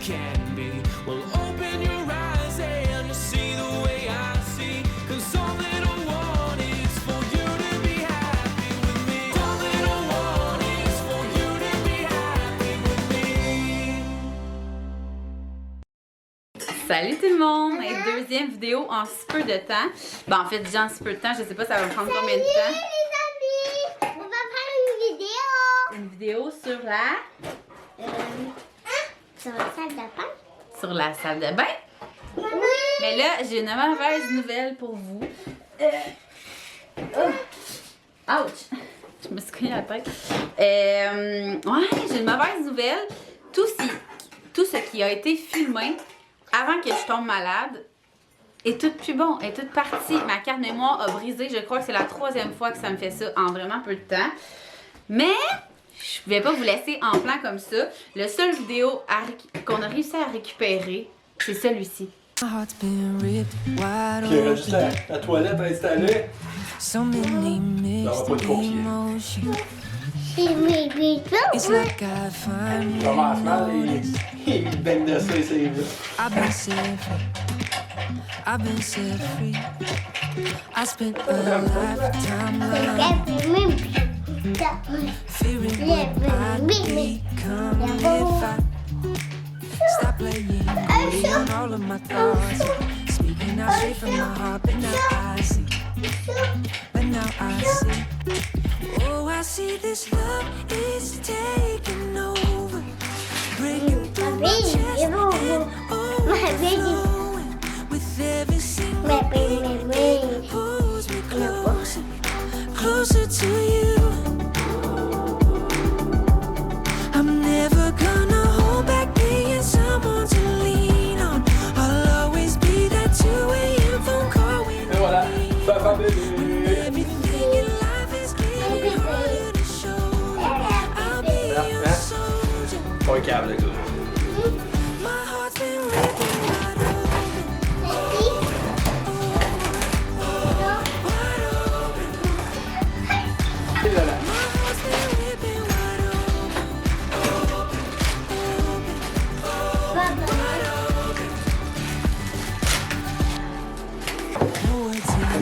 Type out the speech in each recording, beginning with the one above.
can be. Well, open your eyes and you'll see the way I see. 'Cause all that I want is for you to be happy with me. All that I want is for you to be happy with me. Salut tout le monde! Deuxième vidéo en si peu de temps. Ben en fait, déjà en si peu de temps, je sais pas ça va me prendre combien de temps. Les amis, on va faire une vidéo. Une vidéo sur la... Sur la salle de bain. Sur la salle de bain. Oui. Mais là, j'ai une mauvaise nouvelle pour vous. Ouch! Je me suis cognée la tête. Ouais, j'ai une mauvaise nouvelle. Tout ce qui a été filmé avant que je tombe malade est tout plus bon, est toute partie. Ma carte mémoire a brisé. Je crois que c'est la 3e fois que ça me fait ça en vraiment peu de temps. Mais je vais pas vous laisser en plan comme ça. Le seul vidéo qu'on a réussi à récupérer, c'est celui-ci. Qui est juste la toilette installée. Ça va pas de pompier. It's like Commencement, les becs de ça, c'est vite. I've been set free. I spent a lifetime alone, fearing what I'd become if I stop playing on all of my thoughts, speaking out straight from my heart. But now I see, oh, I see this love is taking over, breaking through my chest and overflowing with every single beat. It pulls me closer, closer to you. I'm never gonna hold back being someone to lean on. I'll always be that 2 a.m. phone call when Et voilà, papa bébé. everything in life is getting harder to show. I'll be your soldier. Pas un câble, le gars. My heart's been ripping wide open, wide open. Et voilà. My heart's been ripping wide open,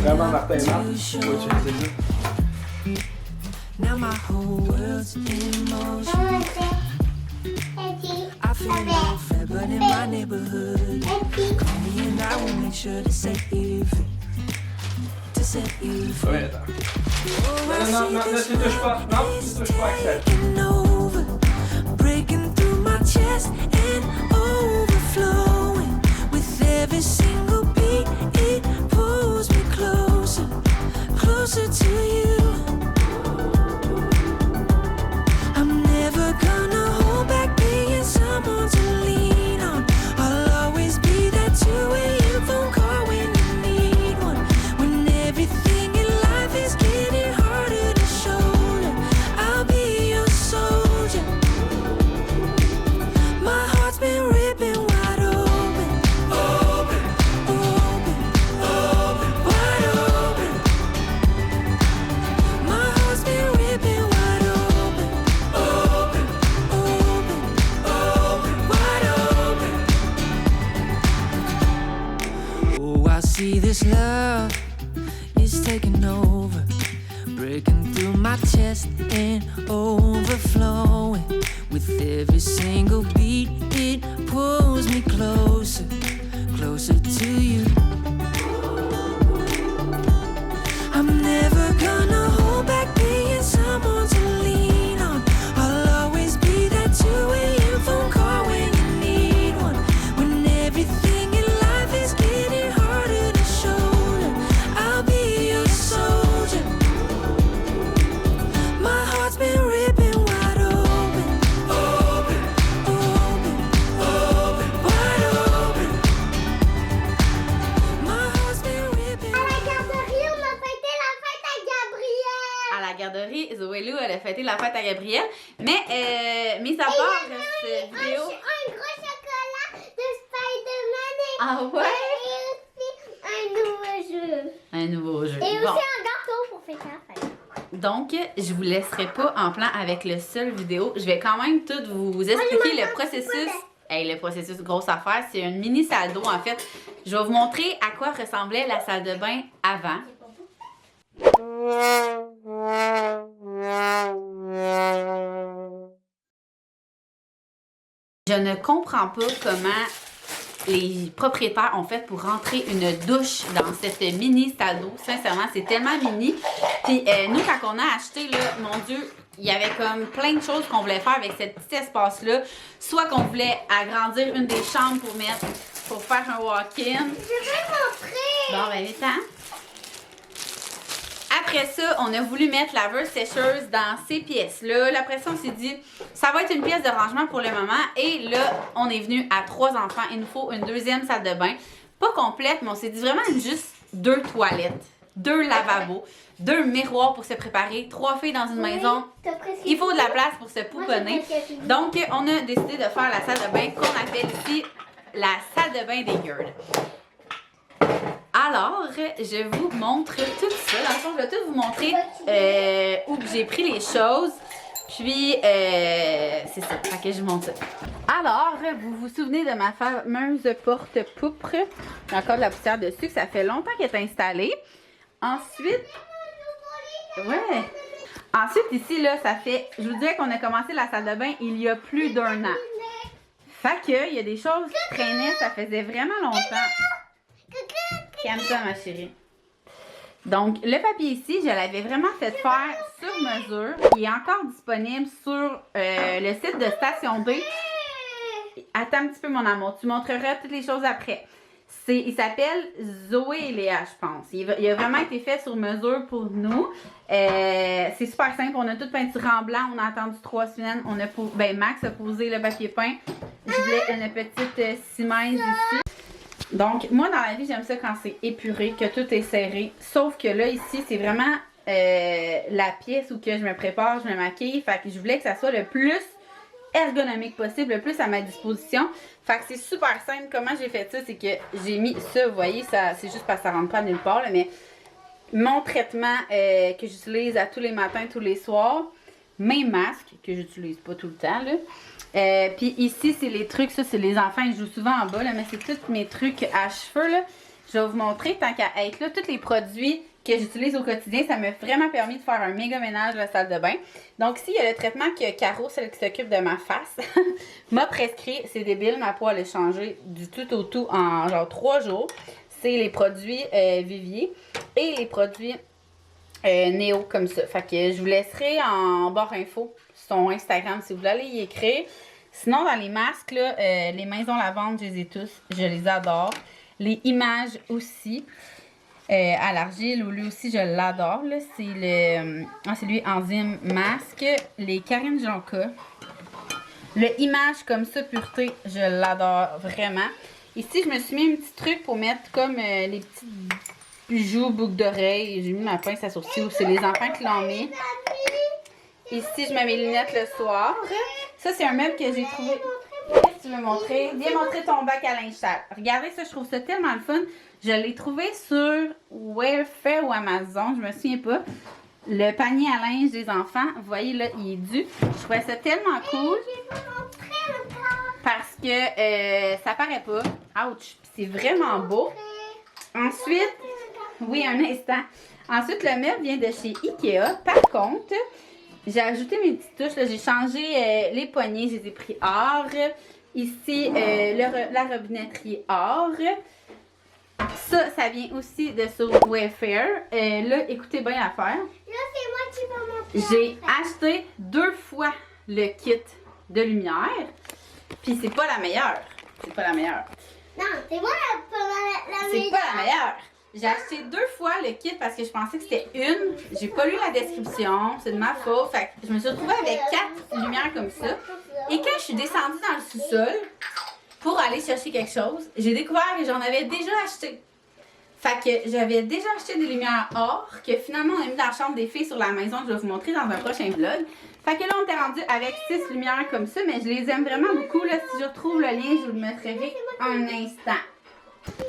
Vraiment, Martin et Marc, tu vas utiliser ça. now my whole world's in motion. I feel no fair, but in my neighborhood, call me and I will make sure to set you free. To set you free. Ouais, attends. Oh, I Non, see non, this tu touches pas. love Non, is tu touches pas, Axel. taking over, breaking through my chest and overflowing with every single beat. It pulls me closer, closer to you. I'm never gonna hold back being someone to lean on. I'll always be that 2 a.m. phone call when you need one. When everything in life is getting harder to shoulder, I'll be your soldier. My heart's been ripping wide open, open, open, open, wide open. My heart's been ripping wide open, open, open, open, wide open. Oh, I see this love is taking over, breaking through my chest and overflowing with every single beat. It pulls me closer, closer to you. I'm never gonna hold back being someone to lean on. I'll always be that 2 a.m. phone call when you need one. When everything in life is getting harder to shoulder, I'll be your soldier. My heart's been ripping wide open, open, open, open, wide open. My heart's been ripping. À la garderie, on a fêté la fête à Gabriel. À la garderie, Zoé Lou, elle a fêté la fête à Gabriel. Mais, mis à part cette vidéo... Un gros chocolat de Spider-Man et, Ah ouais? et aussi un nouveau jeu. Un nouveau jeu. Et Bon. aussi un gâteau pour fêter la fête. Donc, je vous laisserai pas en plan avec le seul vidéo. Je vais quand même tout vous expliquer le processus Hey, le processus, grosse affaire, c'est une mini salle d'eau en fait. Je vais vous montrer à quoi ressemblait la salle de bain avant. Je ne comprends pas comment les propriétaires ont fait pour rentrer une douche dans cette mini salle d'eau. Sincèrement, c'est tellement mini. Puis nous, quand on a acheté, là, mon Dieu, il y avait comme plein de choses qu'on voulait faire avec ce petit espace-là. Soit qu'on voulait agrandir une des chambres pour faire un walk-in. Je vais montrer. Bon, ben, vite-en. Après ça, on a voulu mettre la laveuse sécheuse dans ces pièces-là. Après ça, on s'est dit, ça va être une pièce de rangement pour le moment. Et là, on est venu à 3 enfants. Il nous faut une deuxième salle de bain. Pas complète, mais on s'est dit vraiment juste 2 toilettes, 2 lavabos, 2 miroirs pour se préparer, 3 filles dans une maison. Il faut de la place pour se pouponner. Donc, on a décidé de faire la salle de bain qu'on appelle ici la salle de bain des girls. Alors, je vous montre tout ça. Dans le fond, je vais tout vous montrer où que j'ai pris les choses. Puis, c'est ça. Fait que je vous montre ça. Alors, vous vous souvenez de ma fameuse porte-poutre? Il y a encore de la poussière dessus, que ça fait longtemps qu'elle est installée. Ensuite, ouais. Ensuite, ici, là, ça fait... Je vous dirais qu'on a commencé la salle de bain il y a plus d'1 an. Fait que, il y a des choses qui traînaient, ça faisait vraiment longtemps. Calme ça, ma chérie. Donc, le papier ici, je l'avais vraiment fait faire sur mesure. Il est encore disponible sur le site de Station D. Attends un petit peu, mon amour. Tu montreras toutes les choses après. Il s'appelle Zoé et Léa, je pense. Il a vraiment été fait sur mesure pour nous. C'est super simple. On a tout peinturé en blanc. On a attendu 3 semaines. Max a posé le papier peint. Je voulais une petite cimaise ici. Donc, moi, dans la vie, j'aime ça quand c'est épuré, que tout est serré. Sauf que là, ici, c'est vraiment la pièce où que je me prépare, je me maquille. Fait que je voulais que ça soit le plus ergonomique possible, le plus à ma disposition. Fait que c'est super simple. Comment j'ai fait ça, c'est que j'ai mis ça, vous voyez, ça, c'est juste parce que ça rentre pas nulle part, là, mais mon traitement que j'utilise à tous les matins, tous les soirs, mes masques, que j'utilise pas tout le temps, là. Puis ici, c'est les trucs, ça c'est les enfants, ils jouent souvent en bas, là, mais c'est tous mes trucs à cheveux, là. Je vais vous montrer, tant qu'à être là, tous les produits que j'utilise au quotidien. Ça m'a vraiment permis de faire un méga ménage de la salle de bain. Donc ici, il y a le traitement que Caro, celle qui s'occupe de ma face, m'a prescrit. C'est débile, ma peau elle a changé du tout au tout en genre 3 jours. C'est les produits Vivier et les produits Néo comme ça. Fait que je vous laisserai en barre info son Instagram si vous voulez aller y écrire. Sinon, dans les masques, là, les maisons lavandes, je les ai tous. Je les adore. Les images aussi. À l'argile, lui aussi, je l'adore. C'est le... c'est lui, Enzyme Masque. Les Karine Jonca. Le image comme ça, pureté, je l'adore vraiment. Ici, je me suis mis un petit truc pour mettre comme les petits bijoux, boucles d'oreilles. J'ai mis ma pince à sourcils. C'est les enfants qui l'ont mis. Ici, je mets mes lunettes le soir. Ça, c'est un meuble que j'ai trouvé. Qu'est-ce que tu veux montrer? Viens montrer ton bac à linge sale. Regardez ça, je trouve ça tellement le fun. Je l'ai trouvé sur Wayfair ou Amazon, je me souviens pas. Le panier à linge des enfants, vous voyez là, il est dû. Je trouvais ça tellement cool. Parce que ça paraît pas. Ouch! C'est vraiment beau. Ensuite, oui, un instant. Ensuite, le meuble vient de chez Ikea. Par contre, j'ai ajouté mes petites touches. J'ai changé les poignées, je les ai pris or. Ici, la robinetterie or. Ça vient aussi de sur Wayfair. Là, écoutez bien l'affaire. Là, c'est moi qui vais montrer. J'ai acheté 2 fois le kit de lumière. Puis c'est pas la meilleure. C'est pas la meilleure. Non, c'est moi la C'est pas la meilleure. J'ai acheté 2 fois le kit parce que je pensais que c'était une. J'ai pas lu la description. C'est de ma faute. Fait que je me suis retrouvée avec 4 lumières comme ça. Et quand je suis descendue dans le sous-sol pour aller chercher quelque chose, j'ai découvert que j'en avais déjà acheté. Fait que j'avais déjà acheté des lumières or que finalement on a mis dans la chambre des filles sur la maison que je vais vous montrer dans un prochain vlog. Fait que là on est rendu avec 6 lumières comme ça, mais je les aime vraiment beaucoup. Là, si je retrouve le lien, je vous le mettrai un instant.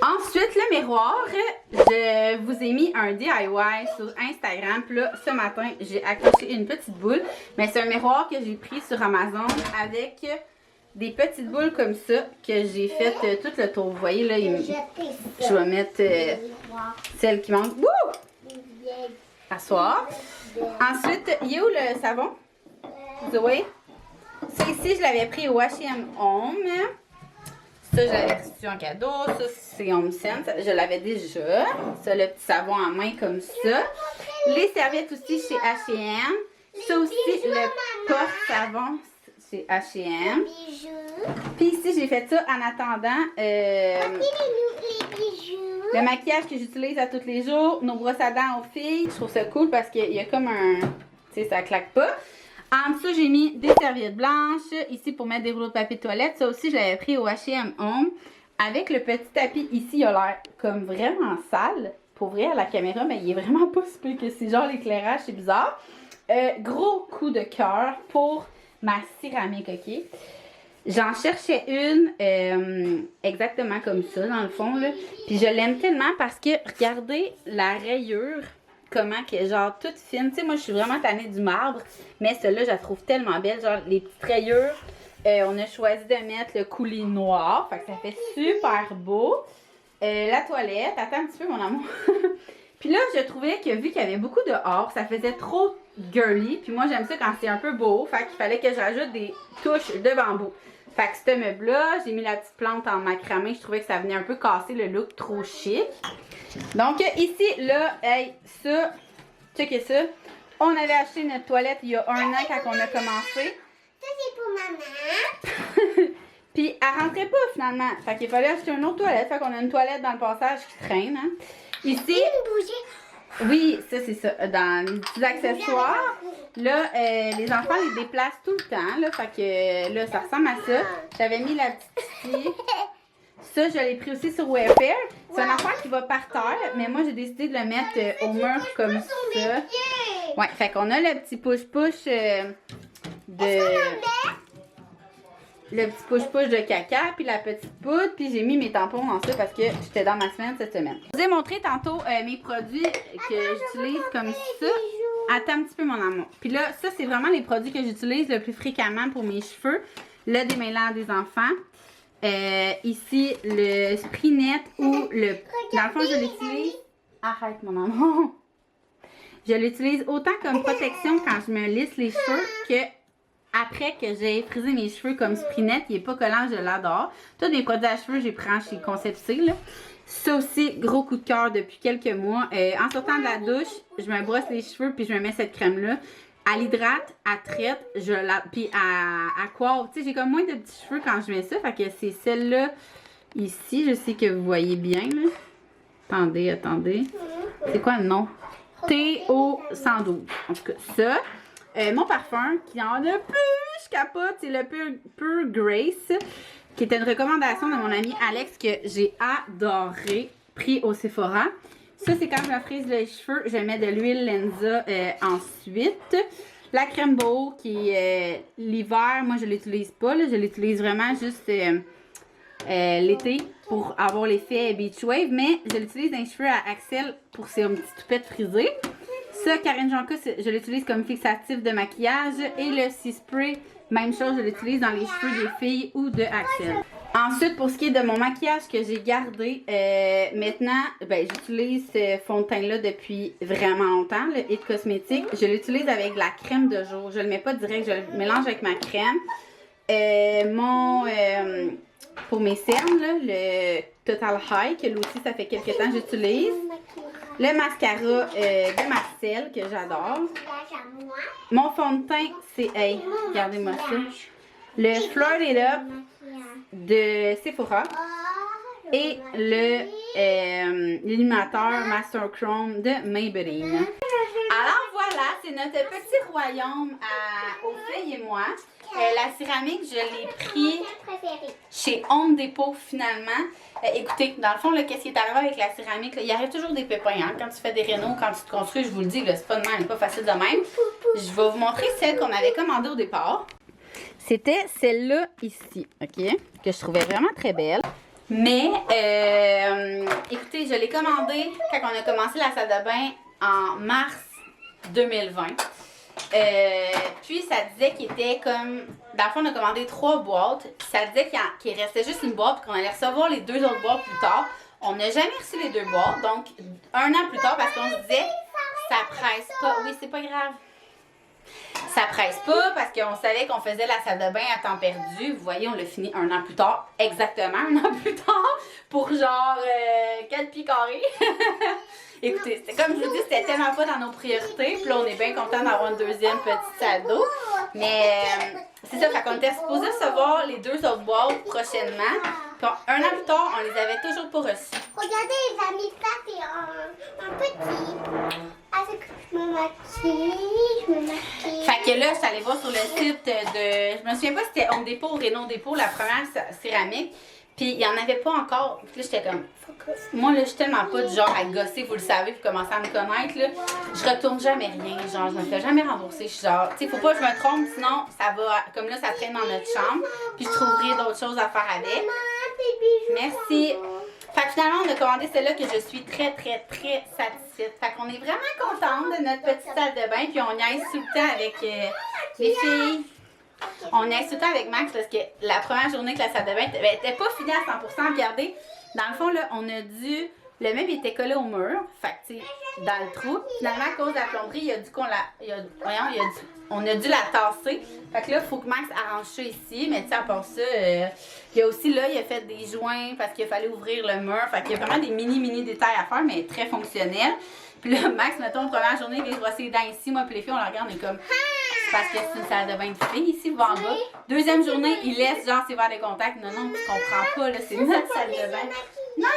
Ensuite, le miroir, je vous ai mis un DIY sur Instagram. Puis là, ce matin, j'ai accroché une petite boule. Mais c'est un miroir que j'ai pris sur Amazon avec des petites boules comme ça que j'ai fait tout le tour. Vous voyez, là, je vais mettre celle qui manque. Wouh! À soir. Ensuite, il y a où le savon? Zoé? Ça ici, je l'avais pris au H&M Home. Ça, je l'avais reçu en cadeau. Ça, c'est Home Sense. Je l'avais déjà. Ça, le petit savon en main comme ça. Les serviettes aussi chez H&M. Ça aussi, le porte-savon chez H&M. Puis ici, j'ai fait ça en attendant le maquillage que j'utilise à tous les jours. Nos brosses à dents aux filles. Je trouve ça cool parce qu'il y a comme un... Tu sais, ça claque pas. En dessous, j'ai mis des serviettes blanches. Ici, pour mettre des rouleaux de papier de toilette. Ça aussi, je l'avais pris au H&M Home. Avec le petit tapis ici, il a l'air comme vraiment sale. Pour vrai, à la caméra, mais il est vraiment pas super que c'est genre l'éclairage, c'est bizarre. Gros coup de cœur pour ma céramique, ok? J'en cherchais une exactement comme ça, dans le fond, là. Puis je l'aime tellement parce que, regardez la rayure. Comment qu'elle est genre toute fine. Tu sais, moi, je suis vraiment tannée du marbre. Mais celle-là, je la trouve tellement belle. Genre, les petites rayures. On a choisi de mettre le coulis noir. Fait que ça fait super beau. La toilette. Attends un petit peu, mon amour. Puis là, je trouvais que vu qu'il y avait beaucoup de or, ça faisait trop girly. Puis moi, j'aime ça quand c'est un peu beau. Fait qu'il fallait que je rajoute des touches de bambou. Fait que ce meuble-là, j'ai mis la petite plante en macramé. Je trouvais que ça venait un peu casser le look trop chic. Donc ici, là, hey, ça, checkez ça. On avait acheté notre toilette il y a 1 an quand on a commencé. Ça, c'est pour maman. Puis elle rentrait pas finalement. Fait qu'il fallait acheter une autre toilette. Fait qu'on a une toilette dans le passage qui traîne. Hein. Ici, Une bougie. oui, ça c'est ça. Dans les petits accessoires. Là, les enfants les déplacent tout le temps. Là, fait que là, ça ressemble à ça. J'avais mis la petite ici. Ça, je l'ai pris aussi sur Wayfair. C'est un affaire qui va par terre, mais moi, j'ai décidé de le mettre au mur comme ça. Ouais, fait qu'on a le petit push-push le petit push-push de caca, puis la petite poudre, puis j'ai mis mes tampons dans ça parce que j'étais dans ma semaine cette semaine. Je vous ai montré tantôt mes produits que j'utilise comme ça. Attends un petit peu, mon amour. Puis là, ça, c'est vraiment les produits que j'utilise le plus fréquemment pour mes cheveux. Le démêlant des enfants. Ici, le spray net ou le... Dans le fond, je l'utilise... Arrête, mon amour. Je l'utilise autant comme protection quand je me lisse les cheveux que après que j'ai frisé mes cheveux comme spray net. Il n'est pas collant, je l'adore. Tous mes produits à cheveux, j'ai pris chez Concept-C, là. Ça aussi, gros coup de cœur depuis quelques mois. En sortant de la douche, je me brosse les cheveux puis je me mets cette crème-là. Elle hydrate, elle traite, puis elle coiffe. Tu sais, j'ai comme moins de petits cheveux quand je mets ça. Fait que c'est celle-là ici. Je sais que vous voyez bien, là. Attendez. C'est quoi le nom? TO112. En tout cas, ça. Mon parfum, qui en a plus, je capote, c'est le Pure Grace, qui était une recommandation de mon ami Alex que j'ai adoré, pris au Sephora. Ça, c'est quand je me frise les cheveux, je mets de l'huile Lenza ensuite. La crème Beau qui est l'hiver, moi je l'utilise pas, là, je l'utilise vraiment juste l'été pour avoir l'effet Beach Wave, mais je l'utilise dans les cheveux à Axel pour ses petites toupettes frisées. Ça, Karine Jonka, je l'utilise comme fixatif de maquillage. Et le Sea Spray, même chose, je l'utilise dans les cheveux des filles ou de Axel. Ensuite, pour ce qui est de mon maquillage que j'ai gardé, maintenant, j'utilise ce fond de teint-là depuis vraiment longtemps, le It Cosmetics. Je l'utilise avec de la crème de jour. Je le mets pas direct, je le mélange avec ma crème. Pour mes cernes, là, le Total High, que là aussi, ça fait quelques temps que j'utilise. Le mascara de Marcel, que j'adore. Mon fond de teint, c'est, hey, regardez-moi ça. Le Flirt It Up de Sephora. Et l'illuminateur Master Chrome de Maybelline. Alors voilà, c'est notre petit royaume aux filles et moi. La céramique, je l'ai pris chez Home Depot finalement. Écoutez, dans le fond, qu'est-ce qui est arrivé avec la céramique? Là, il arrive toujours des pépins. Hein? Quand tu fais des rénaux, quand tu te construis, je vous le dis, c'est pas de même, pas facile de même. Je vais vous montrer celle qu'on avait commandée au départ. C'était celle-là ici, ok? Que je trouvais vraiment très belle. Mais, écoutez, je l'ai commandée quand on a commencé la salle de bain en mars 2020. Puis ça disait qu'il était comme... Dans le fond, on a commandé 3 boîtes. Puis ça disait qu'il restait juste une boîte, puis qu'on allait recevoir les 2 autres boîtes plus tard. On n'a jamais reçu les 2 boîtes, donc 1 an plus tard, parce qu'on se disait, ça presse pas. Oui, c'est pas grave. Ça presse pas parce qu'on savait qu'on faisait la salle de bain à temps perdu. Vous voyez, on l'a fini 1 an plus tard, exactement 1 an plus tard, pour genre 4 pieds carrés. Écoutez, c'était comme je vous dis, c'était tellement pas dans nos priorités. Puis là, on est bien content d'avoir une deuxième petite salle d'eau. Mais c'est ça, fait qu'on était supposé recevoir les 2 autres boîtes prochainement. Puis 1 an plus tard, on les avait toujours pas reçues. Regardez, les amis, ça c'est un petit. Avec je me maquille. Fait que là, je suis allée voir sur le site de... Je me souviens pas si c'était Home Depot ou Réno Dépôt, la première céramique. Puis il y en avait pas encore. Puis là, j'étais comme... Moi, là, je suis tellement pas du genre à gosser, vous le savez, vous commencez à me connaître, là. Je retourne jamais rien, genre, je me fais jamais rembourser. Je suis genre, tu sais, faut pas que je me trompe, sinon, ça va... Comme là, ça traîne dans notre chambre. Puis je trouverai d'autres choses à faire avec. Merci. Fait que finalement, on a commandé celle-là que je suis très, très, très satisfaite. Fait qu'on est vraiment contente de notre petite salle de bain. Puis on y aille tout le temps avec les filles. On y aille tout le temps avec Max parce que la première journée que la salle de bain était pas finie à 100%. Regardez, dans le fond, là, on a dû... Le meuble était collé au mur. Fait que, tu sais, dans le trou. Finalement, à cause de la plomberie, il a dû qu'on la... On a dû la tasser. Fait que là, il faut que Max arrange ça ici. Mais tu sais, à part ça, il y a aussi là, il a fait des joints parce qu'il fallait ouvrir le mur. Fait qu'il y a vraiment des mini détails à faire, mais très fonctionnels. Puis là, Max, mettons, première journée, il vient se brosser les dents ici. Moi, puis les filles, on la regarde, on est comme... C'est parce que c'est une salle de bain de filles ici, va en bas. Deuxième journée, il laisse genre ses verres de contact. Non, tu comprends pas, là, c'est notre salle de bain. Non.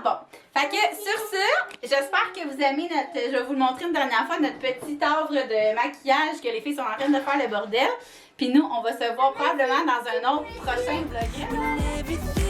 Bon. Fait que sur ce, j'espère que vous aimez notre... Je vais vous le montrer une dernière fois, notre petit œuvre de maquillage que les filles sont en train de faire le bordel. Puis nous, on va se voir probablement dans un autre prochain vlog. When everything